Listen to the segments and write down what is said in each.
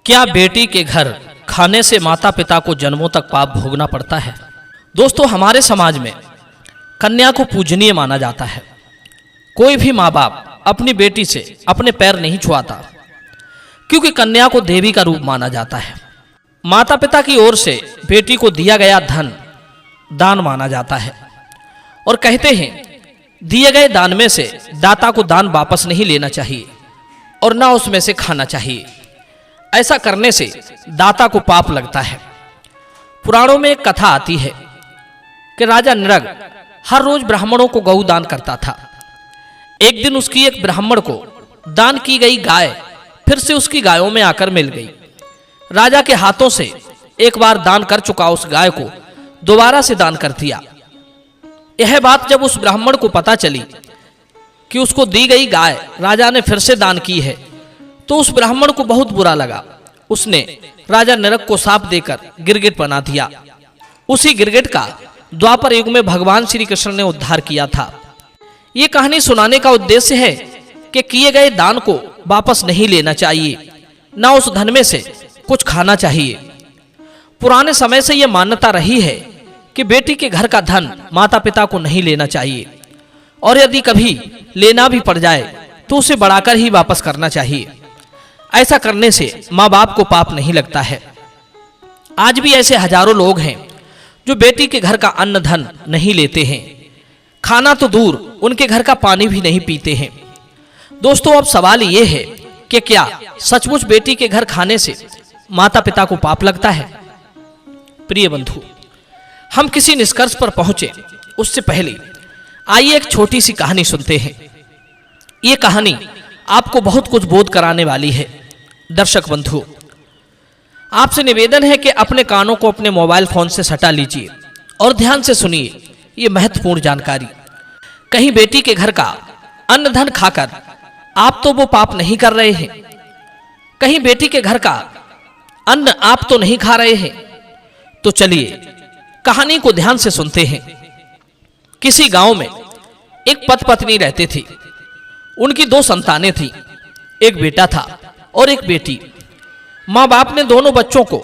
क्या बेटी के घर खाने से माता पिता को जन्मों तक पाप भोगना पड़ता है? दोस्तों, हमारे समाज में कन्या को पूजनीय माना जाता है। कोई भी माँ बाप अपनी बेटी से अपने पैर नहीं छुआता, क्योंकि कन्या को देवी का रूप माना जाता है। माता पिता की ओर से बेटी को दिया गया धन दान माना जाता है और कहते हैं दिए गए दान में से दाता को दान वापस नहीं लेना चाहिए और ना उसमें से खाना चाहिए। ऐसा करने से दाता को पाप लगता है। पुराणों में एक कथा आती है कि राजा नृग हर रोज ब्राह्मणों को गौ दान करता था। एक दिन उसकी एक ब्राह्मण को दान की गई गाय फिर से उसकी गायों में आकर मिल गई। राजा के हाथों से एक बार दान कर चुका उस गाय को दोबारा से दान कर दिया। यह बात जब उस ब्राह्मण को पता चली कि उसको दी गई गाय राजा ने फिर से दान की है, तो उस ब्राह्मण को बहुत बुरा लगा। उसने राजा नरक को शाप देकर गिरगिट बना दिया। उसी गिरगिट का द्वापर युग में भगवान श्री कृष्ण ने उद्धार किया था। ये कहानी सुनाने का उद्देश्य है कि किए गए दान को वापस नहीं लेना चाहिए, ना उस धन में से कुछ खाना चाहिए। पुराने समय से यह मान्यता रही है कि बेटी के घर का धन माता पिता को नहीं लेना चाहिए, और यदि कभी लेना भी पड़ जाए तो उसे बढ़ाकर ही वापस करना चाहिए। ऐसा करने से माँ बाप को पाप नहीं लगता है। आज भी ऐसे हजारों लोग हैं जो बेटी के घर का अन्न धन नहीं लेते हैं। खाना तो दूर, उनके घर का पानी भी नहीं पीते हैं। दोस्तों, अब सवाल ये है कि क्या सचमुच बेटी के घर खाने से माता पिता को पाप लगता है? प्रिय बंधु, हम किसी निष्कर्ष पर पहुंचे उससे पहले आइए एक छोटी सी कहानी सुनते हैं। ये कहानी आपको बहुत कुछ बोध कराने वाली है। दर्शक बंधु, आपसे निवेदन है कि अपने कानों को अपने मोबाइल फोन से सटा लीजिए और ध्यान से सुनिए ये महत्वपूर्ण जानकारी। कहीं बेटी के घर का अन्न धन खाकर आप तो वो पाप नहीं कर रहे हैं? कहीं बेटी के घर का अन्न आप तो नहीं खा रहे हैं? तो चलिए कहानी को ध्यान से सुनते हैं। किसी गांव में एक पति पत्नी रहते थे। उनकी 2 संतानें थीं, एक बेटा था और एक बेटी। माँ बाप ने दोनों बच्चों को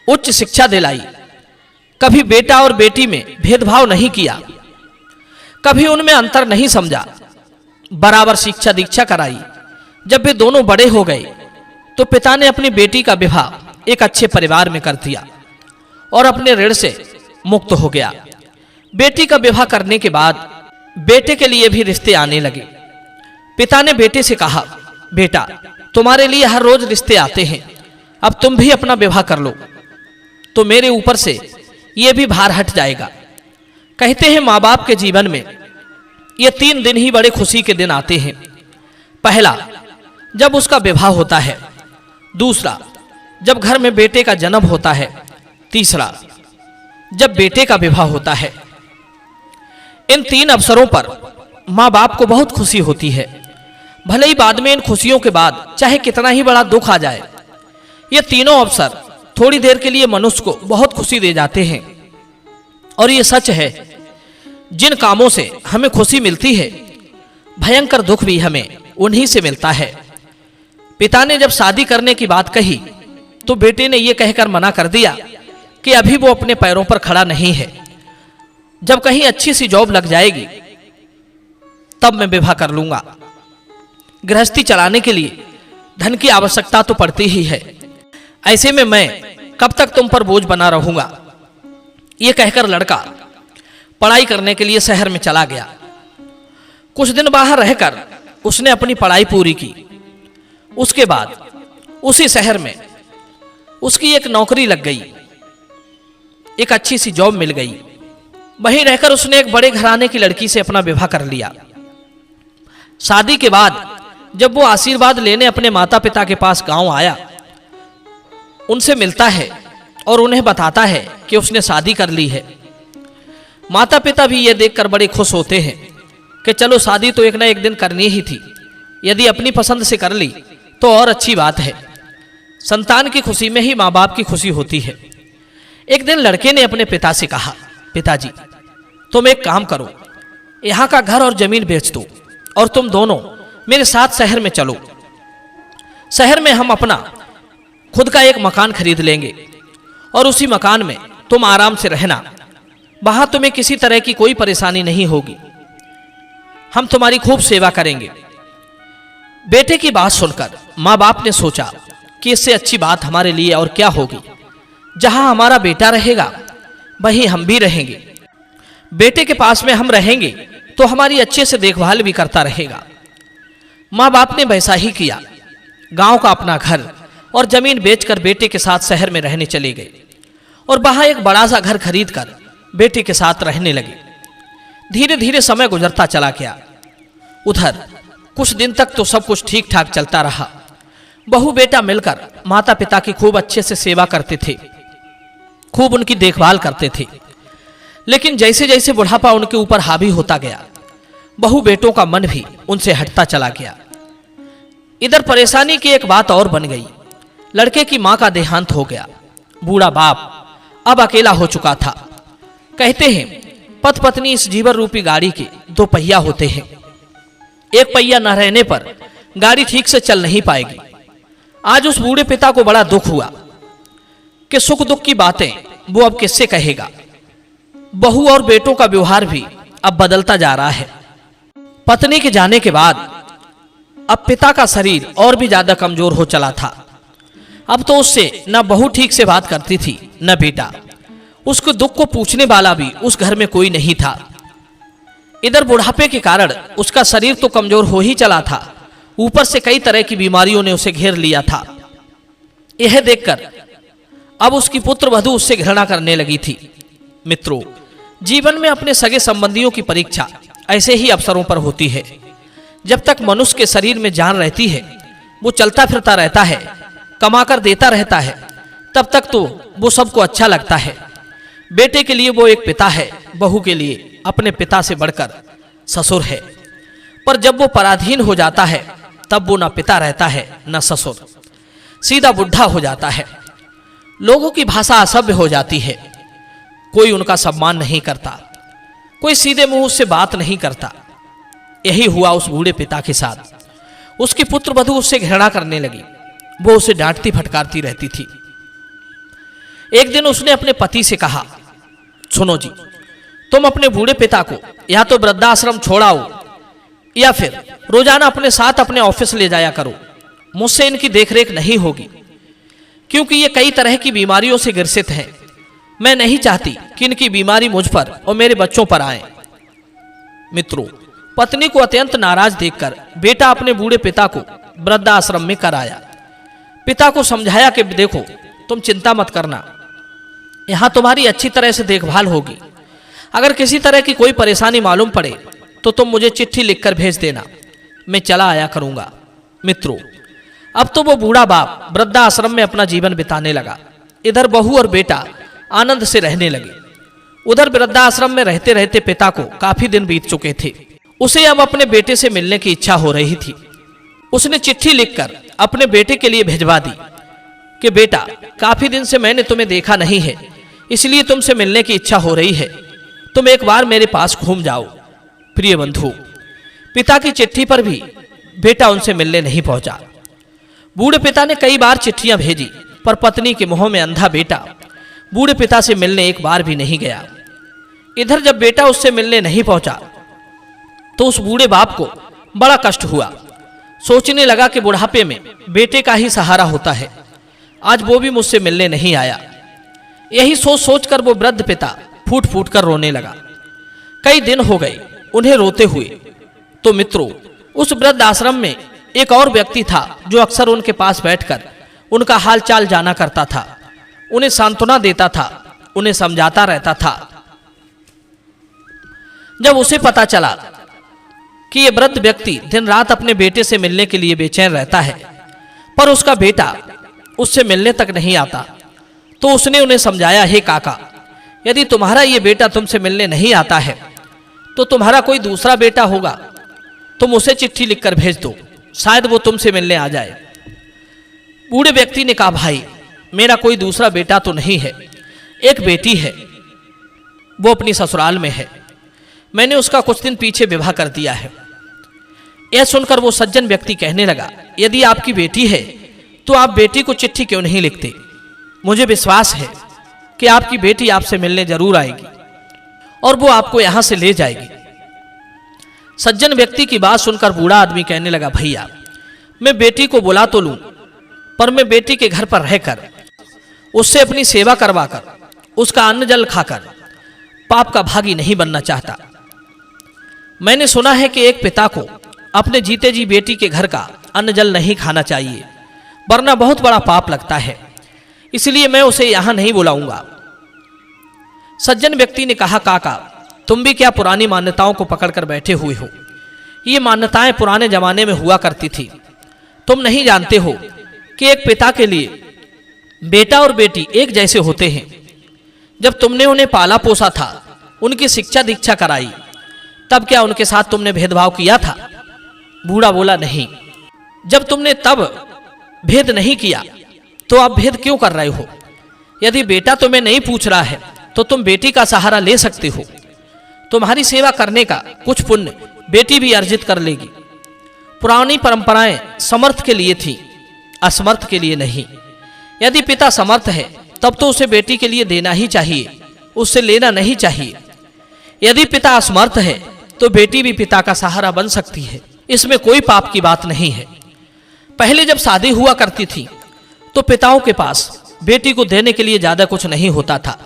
उच्च शिक्षा दिलाई। कभी बेटा और बेटी में भेदभाव नहीं किया, कभी उनमें अंतर नहीं समझा, बराबर शिक्षा दीक्षा कराई। जब वे दोनों बड़े हो गए तो पिता ने अपनी बेटी का विवाह एक अच्छे परिवार में कर दिया और अपने ऋण से मुक्त हो गया। बेटी का विवाह करने के बाद बेटे के लिए भी रिश्ते आने लगे। पिता ने बेटे से कहा, बेटा, तुम्हारे लिए हर रोज रिश्ते आते हैं, अब तुम भी अपना विवाह कर लो तो मेरे ऊपर से यह भी भार हट जाएगा। कहते हैं माँ बाप के जीवन में ये 3 दिन ही बड़े खुशी के दिन आते हैं। पहला, जब उसका विवाह होता है। दूसरा, जब घर में बेटे का जन्म होता है। तीसरा, जब बेटे का विवाह होता है। इन 3 अवसरों पर माँ बाप को बहुत खुशी होती है। भले ही बाद में इन खुशियों के बाद चाहे कितना ही बड़ा दुख आ जाए, ये तीनों अवसर थोड़ी देर के लिए मनुष्य को बहुत खुशी दे जाते हैं। और ये सच है, जिन कामों से हमें खुशी मिलती है, भयंकर दुख भी हमें उन्हीं से मिलता है। पिता ने जब शादी करने की बात कही तो बेटे ने यह कहकर मना कर दिया कि अभी वो अपने पैरों पर खड़ा नहीं है, जब कहीं अच्छी सी जॉब लग जाएगी तब मैं विवाह कर लूंगा। गृहस्थी चलाने के लिए धन की आवश्यकता तो पड़ती ही है, ऐसे में मैं कब तक तुम पर बोझ बना रहूंगा। यह कहकर लड़का पढ़ाई करने के लिए शहर में चला गया। कुछ दिन बाहर रहकर उसने अपनी पढ़ाई पूरी की। उसके बाद उसी शहर में उसकी एक नौकरी लग गई, एक अच्छी सी जॉब मिल गई। वहीं रहकर उसने एक बड़े घराने की लड़की से अपना विवाह कर लिया। शादी के बाद जब वो आशीर्वाद लेने अपने माता पिता के पास गांव आया, उनसे मिलता है और उन्हें बताता है कि उसने शादी कर ली है। माता पिता भी ये देखकर बड़े खुश होते हैं कि चलो शादी तो एक ना एक दिन करनी ही थी, यदि अपनी पसंद से कर ली तो और अच्छी बात है। संतान की खुशी में ही माँ बाप की खुशी होती है। एक दिन लड़के ने अपने पिता से कहा, पिताजी, तुम एक काम करो, यहाँ का घर और जमीन बेच दो और तुम दोनों मेरे साथ शहर में चलो। शहर में हम अपना खुद का एक मकान खरीद लेंगे और उसी मकान में तुम आराम से रहना। वहां तुम्हें किसी तरह की कोई परेशानी नहीं होगी। हम तुम्हारी खूब सेवा करेंगे। बेटे की बात सुनकर माँ बाप ने सोचा कि इससे अच्छी बात हमारे लिए और क्या होगी। जहां हमारा बेटा रहेगा वहीं हम भी रहेंगे। बेटे के पास में हम रहेंगे तो हमारी अच्छे से देखभाल भी करता रहेगा। माँ बाप ने वैसा ही किया। गांव का अपना घर और जमीन बेचकर बेटे के साथ शहर में रहने चले गए और वहां एक बड़ा सा घर खरीदकर बेटे के साथ रहने लगे। धीरे धीरे समय गुजरता चला गया। उधर कुछ दिन तक तो सब कुछ ठीक ठाक चलता रहा। बहू बेटा मिलकर माता पिता की खूब अच्छे से सेवा करते थे, खूब उनकी देखभाल करते थे। लेकिन जैसे जैसे बुढ़ापा उनके ऊपर हावी होता गया, बहू बेटों का मन भी उनसे हटता चला गया। इधर परेशानी की एक बात और बन गई। लड़के की मां का देहांत हो गया। बूढ़ा बाप अब अकेला हो चुका था। कहते हैं पति पत्नी इस जीवन रूपी गाड़ी के दो पहिया होते हैं। एक पहिया न रहने पर गाड़ी ठीक से चल नहीं पाएगी। आज उस बूढ़े पिता को बड़ा दुख हुआ कि सुख दुख की बातें वो अब किससे कहेगा। बहू और बेटों का व्यवहार भी अब बदलता जा रहा है। पत्नी के जाने के बाद अब पिता का शरीर और भी ज्यादा कमजोर हो चला था। अब तो उससे न बहू ठीक से बात करती थी न बेटा। उसके दुख को पूछने वाला भी उस घर में कोई नहीं था। इधर बुढ़ापे के कारण उसका शरीर तो कमजोर हो ही चला था, ऊपर से कई तरह की बीमारियों ने उसे घेर लिया था। यह देखकर अब उसकी पुत्र वधू उससे घृणा करने लगी थी। मित्रों, जीवन में अपने सगे संबंधियों की परीक्षा ऐसे ही अवसरों पर होती है। जब तक मनुष्य के शरीर में जान रहती है, वो चलता फिरता रहता है, कमाकर देता रहता है, तब तक तो वो सबको अच्छा लगता है। बेटे के लिए वो एक पिता है, बहू के लिए अपने पिता से बढ़कर ससुर है। पर जब वो पराधीन हो जाता है तब वो ना पिता रहता है न ससुर, सीधा बुढ़ा हो जाता है। लोगों की भाषा असभ्य हो जाती है। कोई उनका सम्मान नहीं करता, कोई सीधे मुंह उससे बात नहीं करता। यही हुआ उस बूढ़े पिता के साथ। उसकी पुत्र वधू उससे घृणा करने लगी। वो उसे डांटती फटकारती रहती थी। एक दिन उसने अपने पति से कहा, सुनो जी, तुम अपने बूढ़े पिता को या तो वृद्धाश्रम छोड़ाओ या फिर रोजाना अपने साथ अपने ऑफिस ले जाया करो। मुझसे इनकी देखरेख नहीं होगी, क्योंकि ये कई तरह की बीमारियों से ग्रसित हैं। मैं नहीं चाहती कि इनकी बीमारी मुझ पर और मेरे बच्चों पर आए। मित्रों, पत्नी को अत्यंत नाराज देखकर बेटा अपने बूढ़े पिता को वृद्धाश्रम में कर आया। पिता को समझाया कि देखो, तुम चिंता मत करना, यहां तुम्हारी अच्छी तरह से देखभाल होगी। अगर किसी तरह की कोई परेशानी मालूम पड़े तो तुम मुझे चिट्ठी लिखकर भेज देना, मैं चला आया करूंगा। मित्रों, अब तो वो बूढ़ा बाप वृद्धाश्रम में अपना जीवन बिताने लगा। इधर बहू और बेटा आनंद से रहने लगे। उधर वृद्धाश्रम में रहते रहते पिता को काफी दिन बीत चुके थे। उसे अब अपने बेटे से मिलने की इच्छा हो रही थी। उसने चिट्ठी लिखकर अपने बेटे के लिए भिजवा दी कि बेटा, काफी दिन से मैंने तुम्हें देखा नहीं है, इसलिए तुमसे मिलने की इच्छा हो रही है। तुम एक बार मेरे पास घूम जाओ। प्रिय बंधु, पिता की चिट्ठी पर भी बेटा उनसे मिलने नहीं पहुंचा। बूढ़े पिता ने कई बार चिट्ठियां भेजी, पर पत्नी के मुंह में अंधा बेटा बूढ़े पिता से मिलने एक बार भी नहीं गया। इधर जब बेटा उससे मिलने नहीं पहुंचा तो उस बूढ़े बाप को बड़ा कष्ट हुआ। सोचने लगा कि बुढ़ापे में बेटे का ही सहारा होता है, आज वो भी मुझसे मिलने नहीं आया। यही सोच सोचकर वो वृद्ध पिता फूट फूट कर रोने लगा। कई दिन हो गए उन्हें रोते हुए। तो मित्रों, उस वृद्ध आश्रम में एक और व्यक्ति था जो अक्सर उनके पास बैठकर उनका हाल चाल जाना करता था, उन्हें सांत्वना देता था, उन्हें समझाता रहता था। जब उसे पता चला कि यह वृद्ध व्यक्ति दिन रात अपने बेटे से मिलने के लिए बेचैन रहता है, पर उसका बेटा उससे मिलने तक नहीं आता, तो उसने उन्हें समझाया, हे काका, यदि तुम्हारा ये बेटा तुमसे मिलने नहीं आता है तो तुम्हारा कोई दूसरा बेटा होगा, तुम उसे चिट्ठी लिखकर भेज दो, शायद वो तुमसे मिलने आ जाए। बूढ़े व्यक्ति ने कहा, भाई, मेरा कोई दूसरा बेटा तो नहीं है, एक बेटी है, वो अपनी ससुराल में है। मैंने उसका कुछ दिन पीछे विवाह कर दिया है। यह सुनकर वो सज्जन व्यक्ति कहने लगा, यदि आपकी बेटी है तो आप बेटी को चिट्ठी क्यों नहीं लिखते? मुझे विश्वास है कि आपकी बेटी आपसे मिलने जरूर आएगी और वो आपको यहां से ले जाएगी। सज्जन व्यक्ति की बात सुनकर बूढ़ा आदमी कहने लगा, भैया मैं बेटी को बुला तो लूं, पर मैं बेटी के घर पर रहकर उससे अपनी सेवा करवाकर उसका अन्न जल खाकर पाप का भागी नहीं बनना चाहता। मैंने सुना है कि एक पिता को अपने जीते जी बेटी के घर का अन्न जल नहीं खाना चाहिए, वरना बहुत बड़ा पाप लगता है, इसलिए मैं उसे यहां नहीं बुलाऊंगा। सज्जन व्यक्ति ने कहा, काका तुम भी क्या पुरानी मान्यताओं को पकड़कर बैठे हुए हो? ये मान्यताएं पुराने जमाने में हुआ करती थी। तुम नहीं जानते हो कि एक पिता के लिए बेटा और बेटी एक जैसे होते हैं। जब तुमने उन्हें पाला पोसा था, उनकी शिक्षा दीक्षा कराई, तब क्या उनके साथ तुमने भेदभाव किया था? बूढ़ा बोला, नहीं। जब तुमने तब भेद नहीं किया तो आप भेद क्यों कर रहे हो? यदि बेटा तुम्हें नहीं पूछ रहा है तो तुम बेटी का सहारा ले सकते हो। तुम्हारी सेवा करने का कुछ पुण्य बेटी भी अर्जित कर लेगी। पुरानी परंपराएं समर्थ के लिए थी, असमर्थ के लिए नहीं। यदि पिता समर्थ है तब तो उसे बेटी के लिए देना ही चाहिए, उससे लेना नहीं चाहिए। यदि पिता असमर्थ है तो बेटी भी पिता का सहारा बन सकती है, इसमें कोई पाप की बात नहीं है। पहले जब शादी हुआ करती थी तो पिताओं के पास बेटी को देने के लिए ज्यादा कुछ नहीं होता था,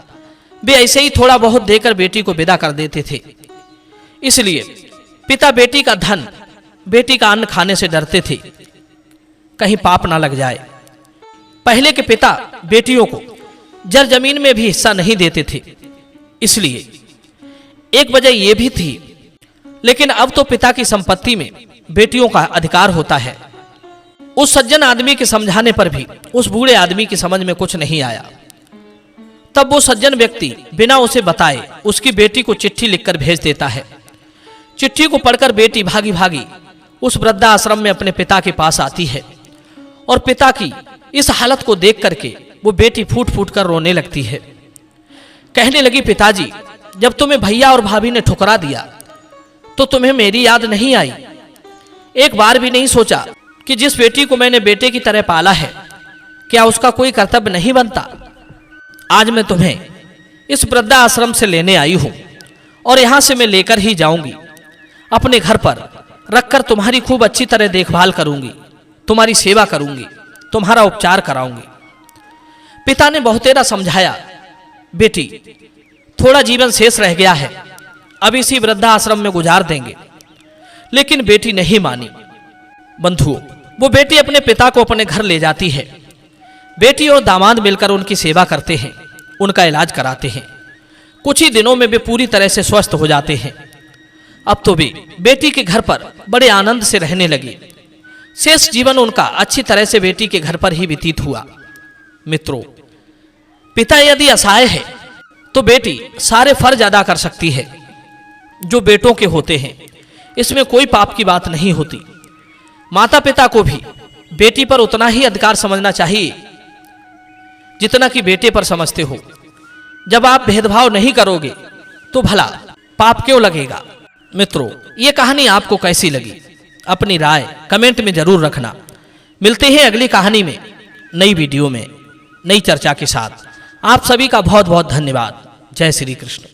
वे ऐसे ही थोड़ा बहुत देकर बेटी को विदा कर देते थे। इसलिए पिता बेटी का धन, बेटी का अन्न खाने से डरते थे, कहीं पाप ना लग जाए। पहले के पिता बेटियों को जर जमीन में भी हिस्सा नहीं देते थे, इसलिए एक वजह यह भी थी। लेकिन अब तो पिता की संपत्ति में बेटियों का अधिकार होता है। उस सज्जन आदमी के समझाने पर भी उस बूढ़े आदमी की समझ में कुछ नहीं आया। तब वो सज्जन व्यक्ति बिना उसे बताए उसकी बेटी को चिट्ठी लिखकर भेज देता है। चिट्ठी को पढ़कर बेटी भागी भागी उस वृद्धाश्रम में अपने पिता के पास आती है और पिता की इस हालत को देख करके वो बेटी फूट फूट कर रोने लगती है। कहने लगी, पिताजी जब तुम्हें भैया और भाभी ने ठुकरा दिया तो तुम्हें मेरी याद नहीं आई? एक बार भी नहीं सोचा कि जिस बेटी को मैंने बेटे की तरह पाला है, क्या उसका कोई कर्तव्य नहीं बनता? आज मैं तुम्हें इस वृद्धाश्रम से लेने आई हूं और यहां से मैं लेकर ही जाऊंगी। अपने घर पर रखकर तुम्हारी खूब अच्छी तरह देखभाल करूंगी, तुम्हारी सेवा करूंगी, तुम्हारा उपचार कराऊंगी। पिता ने बहुतेरा समझाया, बेटी थोड़ा जीवन शेष रह गया है, अब इसी वृद्धाश्रम में गुजार देंगे। लेकिन बेटी नहीं मानी। बंधुओं, वो बेटी अपने पिता को अपने घर ले जाती है। बेटी और दामाद मिलकर उनकी सेवा करते हैं, उनका इलाज कराते हैं। कुछ ही दिनों में वे पूरी तरह से स्वस्थ हो जाते हैं। अब तो वे बेटी के घर पर बड़े आनंद से रहने लगे। शेष जीवन उनका अच्छी तरह से बेटी के घर पर ही व्यतीत हुआ। मित्रों, पिता यदि असहाय है तो बेटी सारे फर्ज अदा कर सकती है जो बेटों के होते हैं। इसमें कोई पाप की बात नहीं होती। माता पिता को भी बेटी पर उतना ही अधिकार समझना चाहिए जितना कि बेटे पर समझते हो। जब आप भेदभाव नहीं करोगे तो भला पाप क्यों लगेगा? मित्रों, ये कहानी आपको कैसी लगी? अपनी राय कमेंट में जरूर रखना। मिलते हैं अगली कहानी में, नई वीडियो में, नई चर्चा के साथ। आप सभी का बहुत बहुत धन्यवाद। जय श्री कृष्ण।